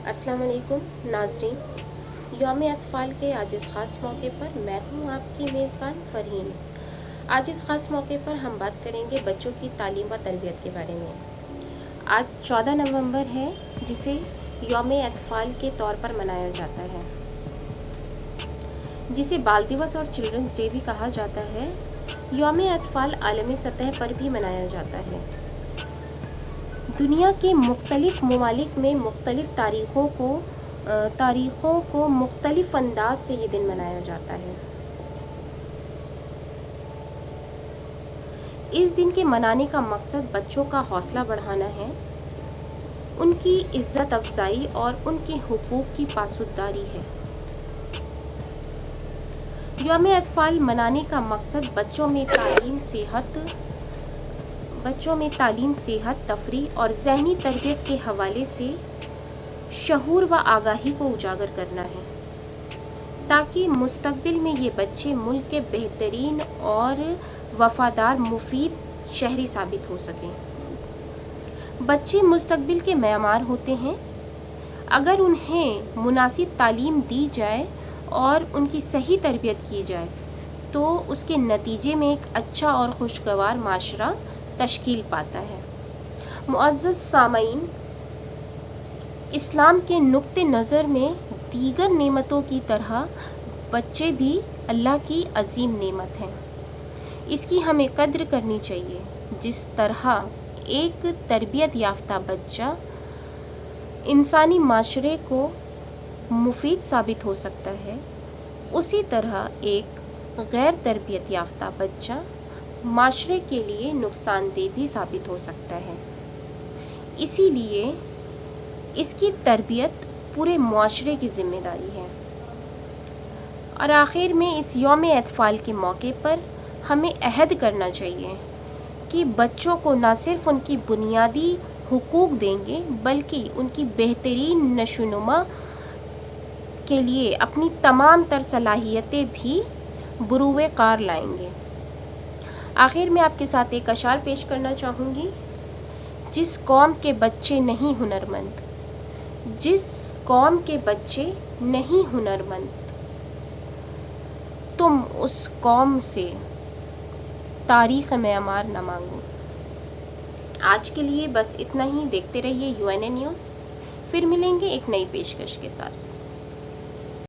السلام علیکم ناظرین، یوم اطفال کے آج اس خاص موقع پر میں ہوں آپ کی میزبان فرحین۔ آج اس خاص موقع پر ہم بات کریں گے بچوں کی تعلیم و تربیت کے بارے میں۔ آج 14 نومبر ہے، جسے یوم اطفال کے طور پر منایا جاتا ہے، جسے بال دیوس اور چلڈرنس ڈے بھی کہا جاتا ہے۔ یوم اطفال عالمی سطح پر بھی منایا جاتا ہے۔ دنیا کے مختلف ممالک میں مختلف تاریخوں کو مختلف انداز سے یہ دن منایا جاتا ہے۔ اس دن کے منانے کا مقصد بچوں کا حوصلہ بڑھانا ہے، ان کی عزت افزائی اور ان کے حقوق کی پاسداری ہے۔ یوم اطفال منانے کا مقصد بچوں میں تعلیم، صحت، تفریح اور ذہنی تربیت کے حوالے سے شعور و آگاہی کو اجاگر کرنا ہے، تاکہ مستقبل میں یہ بچے ملک کے بہترین اور وفادار مفید شہری ثابت ہو سکیں۔ بچے مستقبل کے معمار ہوتے ہیں۔ اگر انہیں مناسب تعلیم دی جائے اور ان کی صحیح تربیت کی جائے تو اس کے نتیجے میں ایک اچھا اور خوشگوار معاشرہ تشکیل پاتا ہے۔ معزز سامعین، اسلام کے نقطہ نظر میں دیگر نعمتوں کی طرح بچے بھی اللہ کی عظیم نعمت ہیں۔ اس کی ہمیں قدر کرنی چاہیے۔ جس طرح ایک تربیت یافتہ بچہ انسانی معاشرے کو مفید ثابت ہو سکتا ہے، اسی طرح ایک غیر تربیت یافتہ بچہ معاشرے کے لیے نقصان دہ بھی ثابت ہو سکتا ہے۔ اسی لیے اس کی تربیت پورے معاشرے کی ذمہ داری ہے۔ اور آخر میں اس یوم اطفال کے موقع پر ہمیں عہد کرنا چاہیے کہ بچوں کو نہ صرف ان کی بنیادی حقوق دیں گے بلکہ ان کی بہترین نشوونما کے لیے اپنی تمام تر صلاحیتیں بھی بروئے کار لائیں گے۔ آخر میں آپ کے ساتھ ایک اشعار پیش کرنا چاہوں گی۔ جس قوم کے بچے نہیں ہنرمند تم اس قوم سے تاریخ معمار نہ مانگو۔ آج کے لیے بس اتنا ہی۔ دیکھتے رہیے UNA نیوز، پھر ملیں گے ایک نئی پیشکش کے ساتھ۔